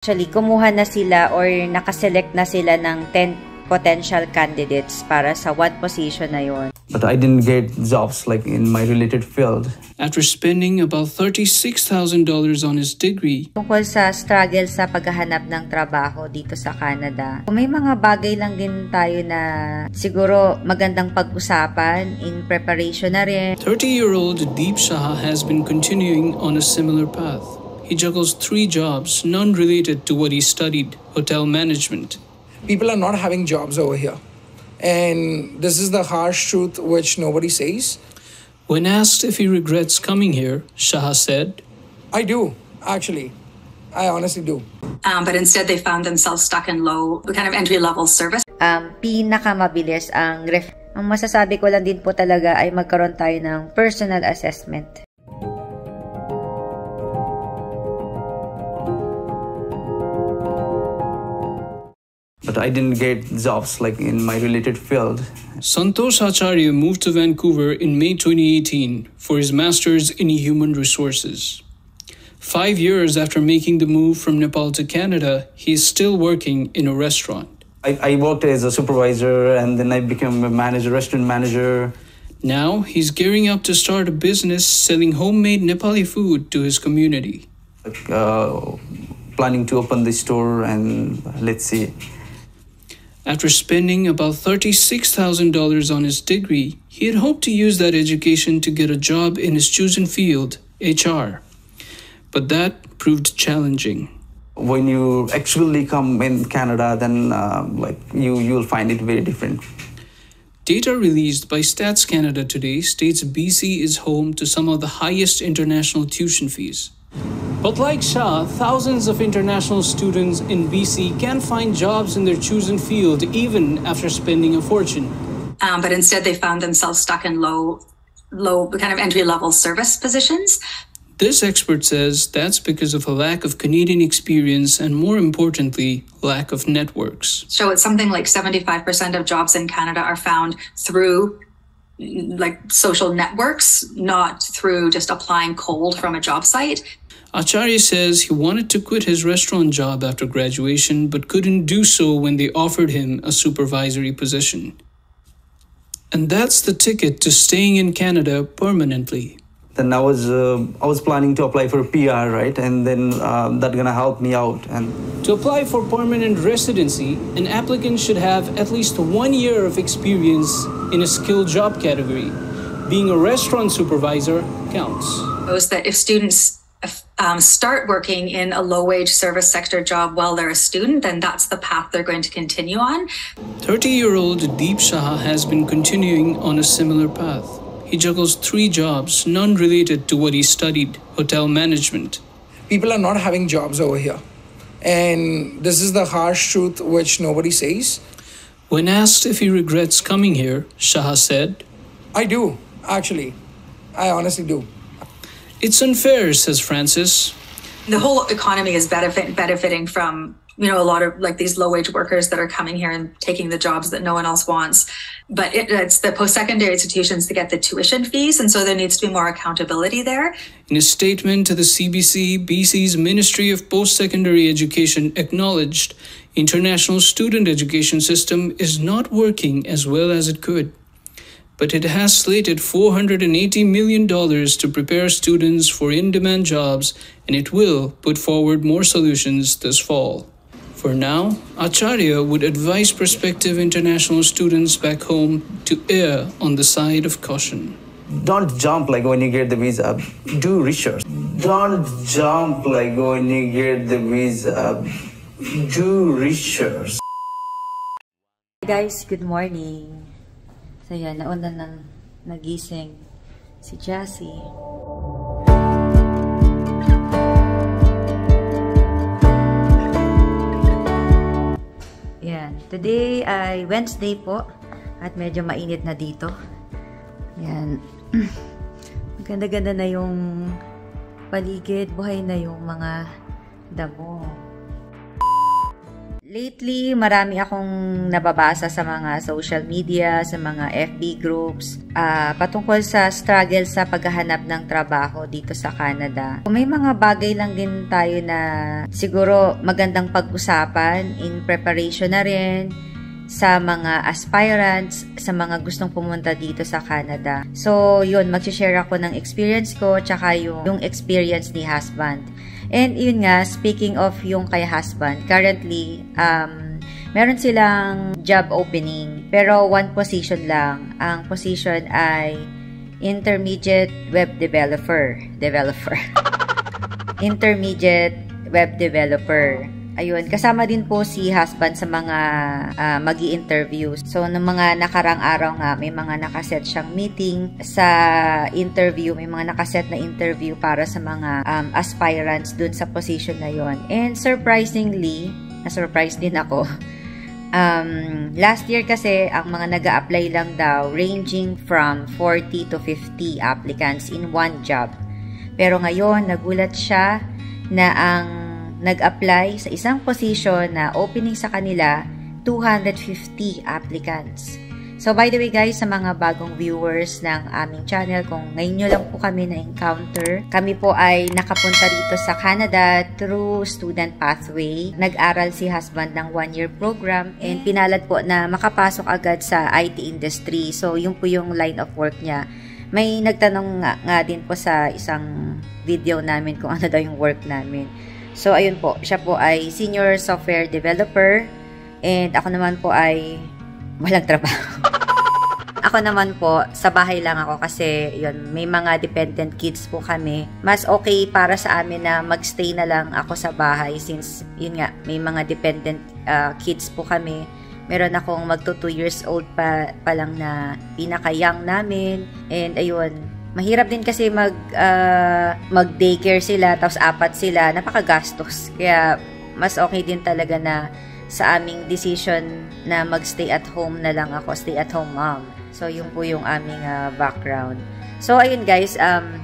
Actually, kumuha na sila or nakaselect na sila ng 10 potential candidates para sa one position na yon. But I didn't get jobs like in my related field. After spending about $36,000 on his degree. Tungkol sa struggle sa paghahanap ng trabaho dito sa Canada, may mga bagay lang din tayo na siguro magandang pag-usapan in preparation na rin. 30-year-old Deep Shah has been continuing on a similar path. He juggles 3 jobs, none related to what he studied, hotel management. People are not having jobs over here. And this is the harsh truth which nobody says. When asked if he regrets coming here, Shah said, I do, actually. I honestly do. But instead they found themselves stuck in low, kind of entry-level service. Pinakamabilis ang masasabi ko lang din po talaga ay magkaroon tayo ng personal assessment. But I didn't get jobs like in my related field. Santosh Acharya moved to Vancouver in May 2018 for his master's in human resources. 5 years after making the move from Nepal to Canada, he is still working in a restaurant. I worked as a supervisor and then I became a manager, restaurant manager. Now he's gearing up to start a business selling homemade Nepali food to his community. Planning to open the store and let's see. After spending about $36,000 on his degree, he had hoped to use that education to get a job in his chosen field, HR. But that proved challenging. When you actually come in Canada, then you'll find it very different. Data released by Stats Canada today states BC is home to some of the highest international tuition fees. But like Shah, thousands of international students in BC can't find jobs in their chosen field even after spending a fortune. But instead they found themselves stuck in low kind of entry-level service positions. This expert says that's because of a lack of Canadian experience and, more importantly, lack of networks. So it's something like 75% of jobs in Canada are found through like social networks, not through just applying cold from a job site. Acharya says he wanted to quit his restaurant job after graduation but couldn't do so when they offered him a supervisory position. And that's the ticket to staying in Canada permanently. Then I was planning to apply for PR, right? And then that's gonna help me out. And to apply for permanent residency, an applicant should have at least 1 year of experience in a skilled job category. Being a restaurant supervisor counts. Shows that if students start working in a low-wage service sector job while they're a student, then that's the path they're going to continue on. 30-year-old Deep Shah has been continuing on a similar path. He juggles 3 jobs, none related to what he studied, hotel management. People are not having jobs over here. And this is the harsh truth which nobody says. When asked if he regrets coming here, Shah said, I do, actually. I honestly do. It's unfair, says Francis. The whole economy is benefiting from, a lot of like these low-wage workers that are coming here and taking the jobs that no one else wants. But it's the post-secondary institutions that get the tuition fees, and so there needs to be more accountability there. In a statement to the CBC, BC's Ministry of Post-Secondary Education acknowledged international student education system is not working as well as it could. But it has slated $480 million to prepare students for in-demand jobs, and it will put forward more solutions this fall. For now, Acharya would advise prospective international students back home to err on the side of caution. Don't jump like when you get the visa. Do research. Don't jump like when you get the visa. Do research. Hey guys, good morning. So yan, nauna nang nagising si Jassy. Yan. Today ay Wednesday po at medyo mainit na dito. Yan. Maganda-ganda na yung paligid, buhay na yung mga damo. Lately, marami akong nababasa sa mga social media, sa mga FB groups, patungkol sa struggle sa paghahanap ng trabaho dito sa Canada. May mga bagay lang din tayo na siguro magandang pag-usapan in preparation na rin sa mga aspirants, sa mga gustong pumunta dito sa Canada. So, yun, mag-share ako ng experience ko, tsaka yung experience ni husband. And yun nga, speaking of yung kay husband, currently, meron silang job opening, pero one position lang. Ang position ay intermediate web developer. Intermediate web developer. Ayun, kasama din po si husband sa mga magi-interview. So, ng mga nakarang araw nga, may mga nakaset siyang meeting sa interview. May mga nakaset na interview para sa mga aspirants dun sa position na yon. And surprisingly, na-surprise din ako. Last year kasi, ang mga nag-a-apply lang daw, ranging from 40 to 50 applicants in one job. Pero ngayon, nagulat siya na ang nag-apply sa isang position na opening sa kanila, 250 applicants. So, by the way guys, sa mga bagong viewers ng aming channel, kung ngayon nyo lang po kami na-encounter, kami po ay nakapunta dito sa Canada through student pathway. Nag-aral si husband ng 1-year program and pinalad po na makapasok agad sa IT industry. So, yun po yung line of work niya. May nagtanong nga din po sa isang video namin kung ano daw yung work namin. So, ayun po. Siya po ay senior software developer and ako naman po ay walang trabaho. Ako naman po, sa bahay lang ako kasi yun, may mga dependent kids po kami. Mas okay para sa amin na magstay na lang ako sa bahay since, yun nga, may mga dependent kids po kami. Meron akong magto 2 years old pa lang na pinaka-young namin. And ayun, mahirap din kasi mag-daycare sila, tapos 4 sila, napakagastos. Kaya, mas okay din talaga na sa aming decision na mag-stay at home na lang ako, stay at home mom. So, yun po yung aming background. So, ayun guys,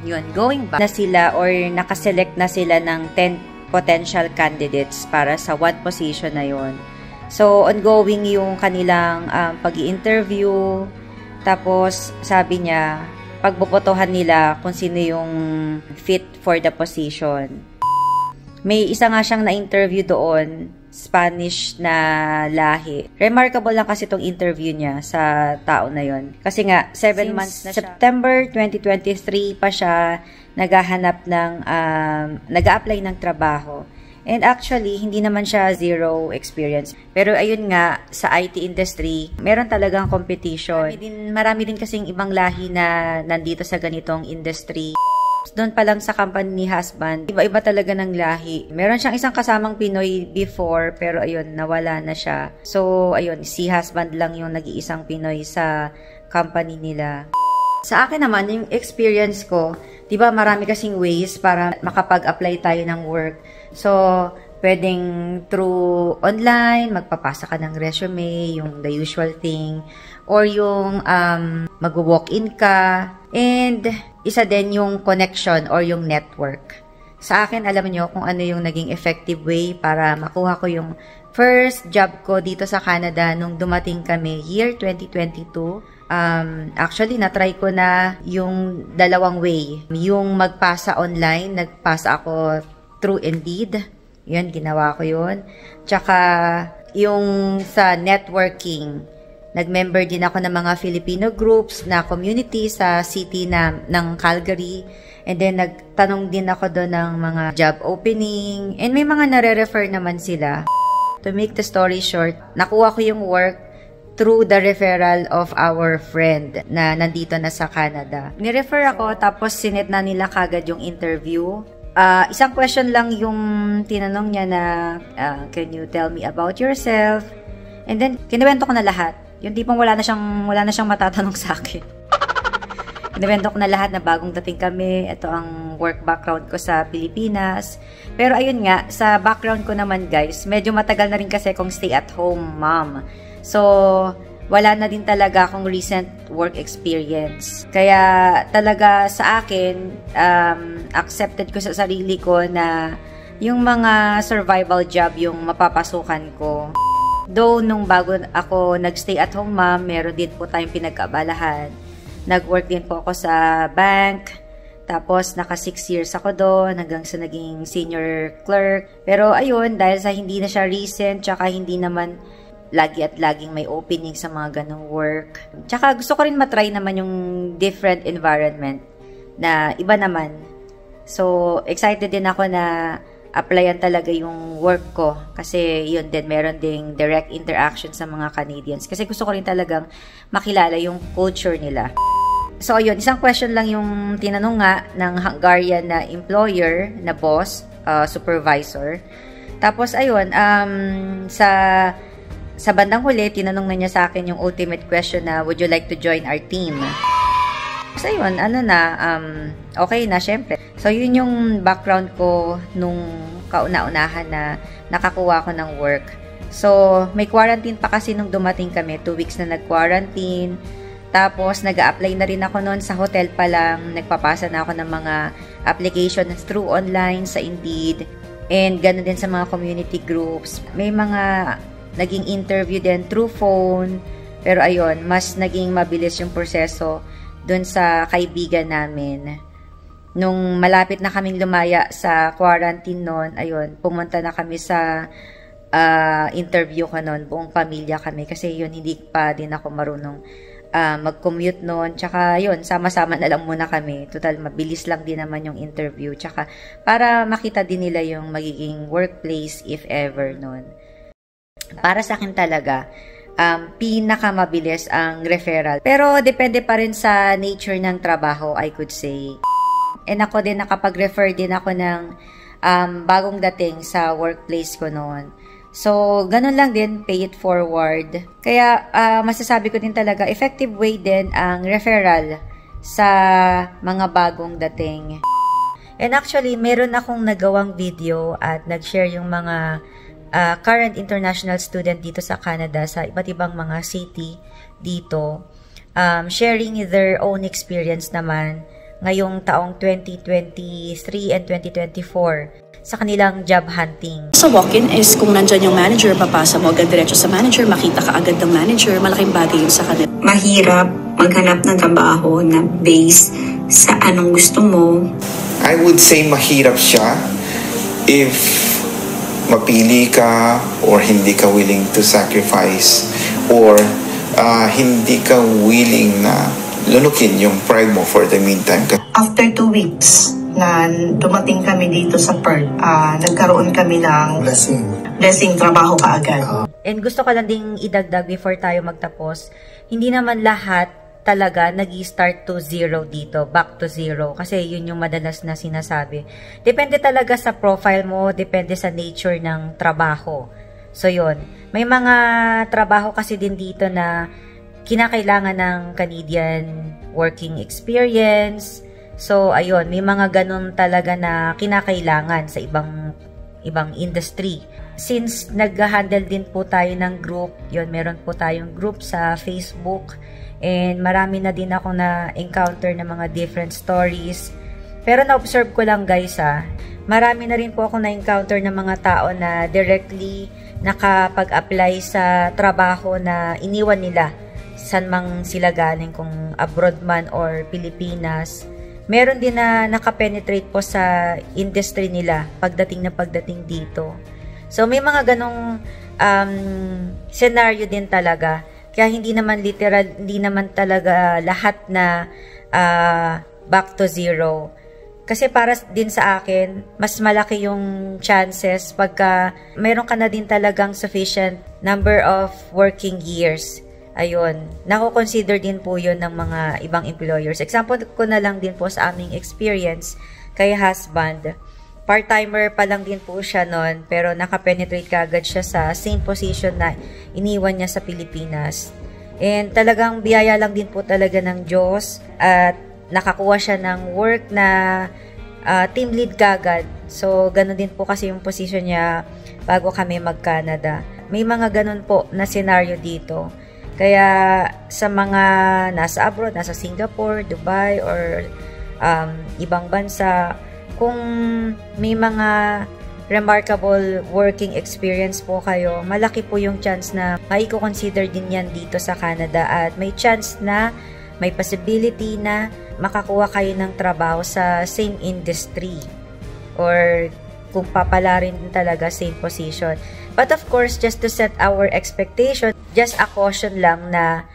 yun, going back na sila or nakaselect na sila ng 10 potential candidates para sa one position na yun. So, ongoing yung kanilang pag-i-interview. Tapos, sabi niya, pagbobotohan nila kung sino yung fit for the position. May isa nga siyang na-interview doon, Spanish na lahi. Remarkable lang kasi itong interview niya sa tao na yon. Kasi nga, 7 months na siya. September 2023 pa siya naghahanap ng, nag-a-apply ng trabaho. And actually, hindi naman siya zero experience. Pero ayun nga, sa IT industry, meron talagang competition. Marami din kasing ibang lahi na nandito sa ganitong industry. Doon pa lang sa company ni husband, iba-iba talaga ng lahi. Meron siyang isang kasamang Pinoy before, pero ayun, nawala na siya. So, ayun, si husband lang yung nag-iisang Pinoy sa company nila. Sa akin naman, yung experience ko, diba marami kasing ways para makapag-apply tayo ng work. So, pwedeng through online, magpapasa ka ng resume, yung the usual thing, or yung mag-walk-in ka, and isa din yung connection or yung network. Sa akin, alam niyo kung ano yung naging effective way para makuha ko yung first job ko dito sa Canada nung dumating kami, year 2022. Actually, na-try ko na yung dalawang way. Yung magpasa online, nagpasa ako through Indeed. Yun, ginawa ko yun. Tsaka, yung sa networking, nag-member din ako ng mga Filipino groups na community sa city ng Calgary. And then, nagtanong din ako doon ng mga job opening. And may mga nare-refer naman sila. To make the story short, nakuha ko yung work through the referral of our friend na nandito na sa Canada. Ni-refer ako, tapos sinet na nila kagad yung interview. Isang question lang yung tinanong niya na, can you tell me about yourself? And then, kinuwento ko na lahat. Yung tipong wala na siyang matatanong sa akin. Kinuwento ko na lahat na bagong dating kami. Ito ang work background ko sa Pilipinas. Pero ayun nga, sa background ko naman guys, medyo matagal na rin kasi akong stay-at-home mom. So, wala na din talaga akong recent work experience. Kaya talaga sa akin, accepted ko sa sarili ko na yung mga survival job yung mapapasukan ko. Though, nung bago ako nagstay at home mom, meron din po tayong pinag-abalahan. Nag-work din po ako sa bank. Tapos, naka 6 years ako doon hanggang sa naging senior clerk. Pero, ayun, dahil sa hindi na siya recent, tsaka hindi naman lagi at laging may opening sa mga ganong work. Tsaka, gusto ko rin matry naman yung different environment na iba naman. So, excited din ako na applyan talaga yung work ko kasi yun din, meron ding direct interaction sa mga Canadians kasi gusto ko rin talagang makilala yung culture nila. So ayun, isang question lang yung tinanong nga ng Hungarian na employer, na boss, supervisor. Tapos ayun, sa bandang huli, tinanong na niya sa akin yung ultimate question na, would you like to join our team? So yun, okay na syempre. So yun yung background ko nung kauna-unahan na nakakuha ko ng work. So may quarantine pa kasi nung dumating kami, 2 weeks na nag-quarantine. Tapos nag-a-apply na rin ako noon sa hotel pa lang. Nagpapasa na ako ng mga application through online sa Indeed. And ganoon din sa mga community groups. May mga naging interview din through phone. Pero ayun, mas naging mabilis yung proseso dun sa kaibigan namin. Nung malapit na kaming lumaya sa quarantine noon, ayun, pumunta na kami sa interview ko noon, buong pamilya kami. Kasi yun, hindi pa din ako marunong mag-commute noon. Tsaka yun, sama-sama na lang muna kami. Total, mabilis lang din naman yung interview. Tsaka para makita din nila yung magiging workplace if ever noon. Para sa akin talaga, pinakamabilis ang referral. Pero depende pa rin sa nature ng trabaho, I could say. And ako din, nakapag-refer din ako ng bagong dating sa workplace ko noon. So, ganun lang din, pay it forward. Kaya, masasabi ko din talaga, effective way din ang referral sa mga bagong dating. And actually, meron akong nagawang video at nag-share yung mga current international student dito sa Canada, sa iba't ibang mga city dito, sharing their own experience naman ngayong taong 2023 and 2024 sa kanilang job hunting. Sa walk-in is kung nandyan yung manager, papasa mo agad diretso sa manager, makita ka agad ng manager, malaking bagay yun sa kanila. Mahirap maghanap ng trabaho na base sa anong gusto mo. I would say mahirap siya if mapili ka or hindi ka willing to sacrifice or hindi ka willing na lunukin yung pride mo for the meantime. After 2 weeks na dumating kami dito sa Perth, nagkaroon kami ng blessing trabaho kaagad. And gusto ko lang ding idagdag before tayo magtapos, hindi naman lahat talaga nag-start to zero dito, back to zero. Kasi yun yung madalas na sinasabi. Depende talaga sa profile mo, depende sa nature ng trabaho. So yun, may mga trabaho kasi din dito na kinakailangan ng Canadian working experience. So ayun, may mga ganun talaga na kinakailangan sa ibang industry. Since nag-handle din po tayo ng group, yun, meron po tayong group sa Facebook. And marami na din ako na-encounter na mga different stories. Pero na-observe ko lang guys marami na rin po ako na-encounter na mga tao na directly nakapag-apply sa trabaho na iniwan nila. San mang sila galing, kung abroad man or Pilipinas. Meron din na nakapenetrate po sa industry nila pagdating dito. So may mga ganong scenario din talaga. Kaya hindi naman literal, hindi naman talaga lahat na back to zero. Kasi para din sa akin, mas malaki yung chances pagka meron ka na din talagang sufficient number of working years. Ayun, nako-consider din po yun ng mga ibang employers. Example ko na lang din po sa aming experience kay husband. Part-timer pa lang din po siya noon, pero nakapenetrate kaagad siya sa same position na iniwan niya sa Pilipinas. And talagang biyaya lang din po talaga ng Diyos at nakakuha siya ng work na team lead kaagad. So, ganun din po kasi yung position niya bago kami mag-Canada. May mga ganun po na scenario dito. Kaya sa mga nasa abroad, nasa Singapore, Dubai, or ibang bansa, kung may mga remarkable working experience po kayo, malaki po yung chance na maiko-consider din yan dito sa Canada at may chance na may possibility na makakuha kayo ng trabaho sa same industry or kung papalarin din talaga same position. But of course, just to set our expectation, just a caution lang na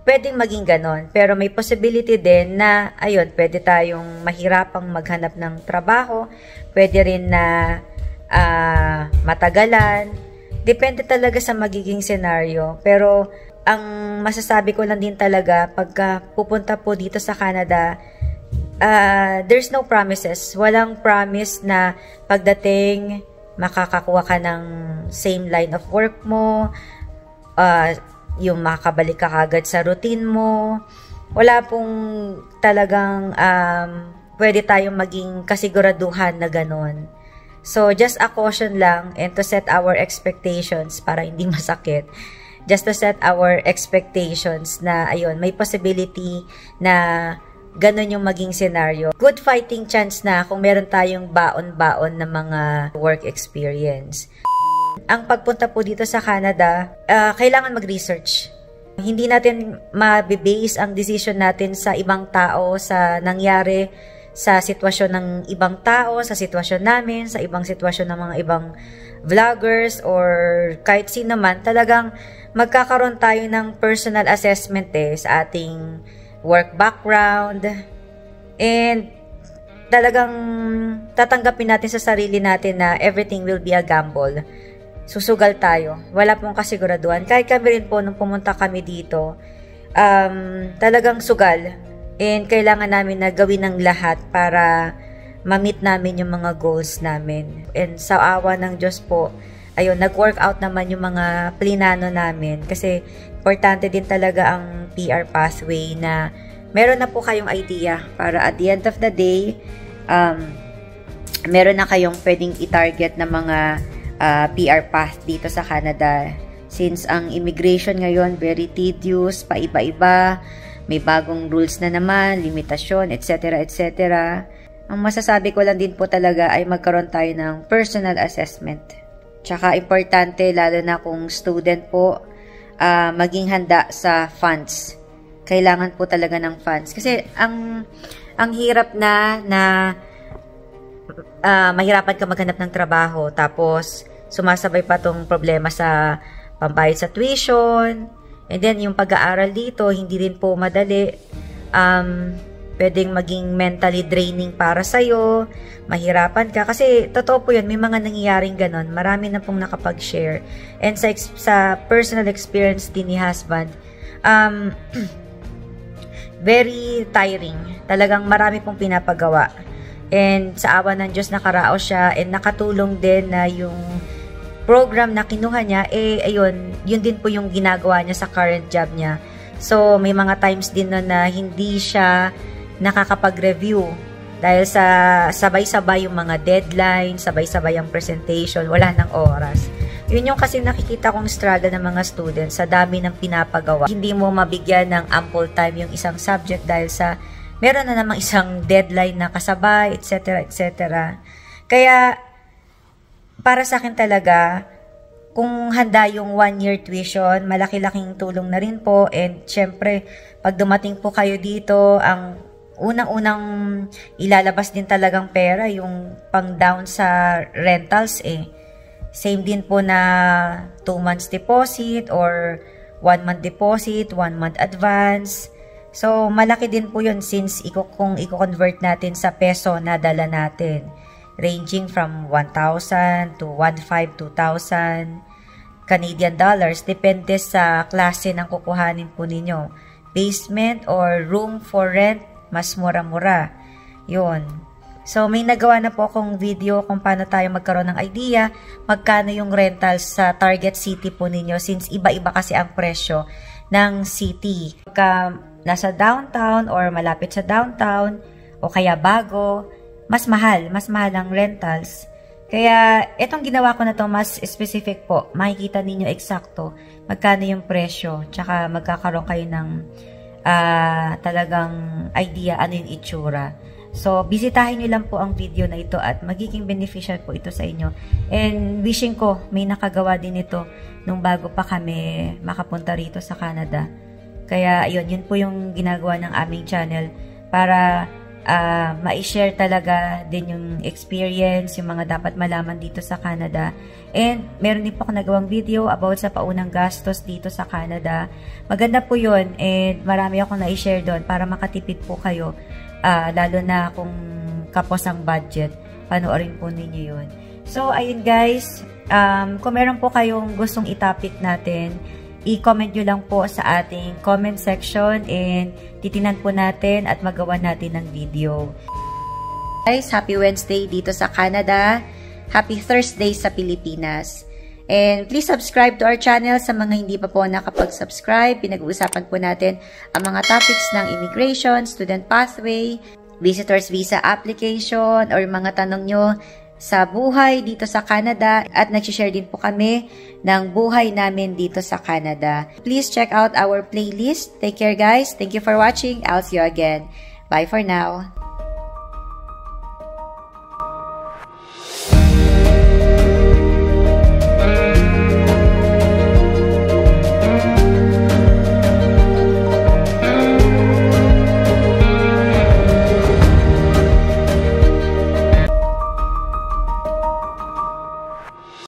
pwedeng maging ganon. Pero may possibility din na, ayun, pwede tayong mahirapang maghanap ng trabaho. Pwede rin na matagalan. Depende talaga sa magiging senaryo. Pero, ang masasabi ko lang din talaga, pagka pupunta po dito sa Canada, there's no promises. Walang promise na pagdating, makakakuha ka ng same line of work mo, yung makakabalik ka kagad sa routine mo. Wala pong talagang pwede tayong maging kasiguraduhan na ganon. So, just a caution lang and to set our expectations para hindi masakit. Just to set our expectations na, ayun, may possibility na ganon yung maging scenario. Good fighting chance na kung meron tayong baon-baon na mga work experience. Ang pagpunta po dito sa Canada, kailangan mag-research. Hindi natin mabibase ang decision natin sa ibang tao, sa nangyari sa sitwasyon ng ibang tao, sa sitwasyon namin, sa ibang sitwasyon ng mga ibang vloggers or kahit sino man. Talagang magkakaroon tayo ng personal assessment sa ating work background and talagang tatanggapin natin sa sarili natin na everything will be a gamble. Susugal tayo. Wala pong kasiguraduhan. Kahit kami rin po, nung pumunta kami dito, talagang sugal. And kailangan namin na gawin ng lahat para ma-meet namin yung mga goals namin. And sa awa ng Diyos po, ayun, nag-workout naman yung mga plinano namin. Kasi importante din talaga ang PR pathway na meron na po kayong idea para at the end of the day, meron na kayong pwedeng i-target na mga PR path dito sa Canada. Since ang immigration ngayon very tedious, paiba-iba, may bagong rules na naman, limitasyon, etc. etc. Ang masasabi ko lang din po talaga ay magkaroon tayo ng personal assessment. Tsaka importante lalo na kung student po, maging handa sa funds. Kailangan po talaga ng funds. Kasi ang hirap na mahirapan ka maghanap ng trabaho tapos sumasabay pa tong problema sa pambayad sa tuition and then yung pag-aaral dito hindi rin po madali, pwedeng maging mentally draining para sa'yo, mahirapan ka kasi totoo po yun, may mga nangyayaring ganon, marami na pong nakapag-share and sa personal experience din ni husband, very tiring, talagang marami pong pinapagawa. And sa awa ng Diyos nakaraos siya and nakatulong din na yung program na kinuha niya, ayun, yun din po yung ginagawa niya sa current job niya. So, may mga times din na hindi siya nakakapag-review dahil sa sabay-sabay yung mga deadline, sabay-sabay ang presentation, wala ng oras. Yun yung kasi nakikita kong struggle ng mga students sa dami ng pinapagawa. Hindi mo mabigyan ng ample time yung isang subject dahil sa meron na namang isang deadline na kasabay, etc. etc. Kaya, para sa akin talaga, kung handa yung 1-year tuition, malaki-laking tulong na rin po. And syempre, pag dumating po kayo dito, ang unang-unang ilalabas din talagang pera, yung pang-down sa rentals Same din po na 2 months deposit or 1 month deposit, 1 month advance. So, malaki din po yun since kung i-convert natin sa peso na dala natin. Ranging from 1,000 to 1,500, 2,000 Canadian dollars. Depende sa klase ng kukuhanin po ninyo. Basement or room for rent, mas mura-mura. Yun. So, may nagawa na po akong video kung paano tayo magkaroon ng idea, magkano yung rentals sa target city po ninyo since iba-iba kasi ang presyo ng city. Pagka nasa downtown or malapit sa downtown o kaya bago, mas mahal ang rentals. Kaya itong ginawa ko na to mas specific po. Makikita ninyo eksakto magkano yung presyo. Tsaka magkakaroon kayo ng talagang idea ano yung itsura. So, bisitahin nyo lang po ang video na ito at magiging beneficial po ito sa inyo. And wishing ko may nakagawa din ito nung bago pa kami makapunta rito sa Canada. Kaya, yun po yung ginagawa ng aming channel para ma-share talaga din yung experience, yung mga dapat malaman dito sa Canada. And meron din po ako nagawang video about sa paunang gastos dito sa Canada. Maganda po yun and marami akong na-share doon para makatipid po kayo, lalo na kung kapos ang budget. Panoorin po ninyo yun. So, ayun guys, kung meron po kayong gustong i-topic natin, i-comment nyo lang po sa ating comment section and titinan po natin at magawa natin ng video. Guys, happy Wednesday dito sa Canada. Happy Thursday sa Pilipinas. And please subscribe to our channel sa mga hindi pa po nakapag-subscribe. Pinag-uusapan po natin ang mga topics ng immigration, student pathway, visitors visa application, or mga tanong nyo sa buhay dito sa Canada, at nag-share din po kami ng buhay namin dito sa Canada. Please check out our playlist. Take care guys. Thank you for watching. I'll see you again. Bye for now.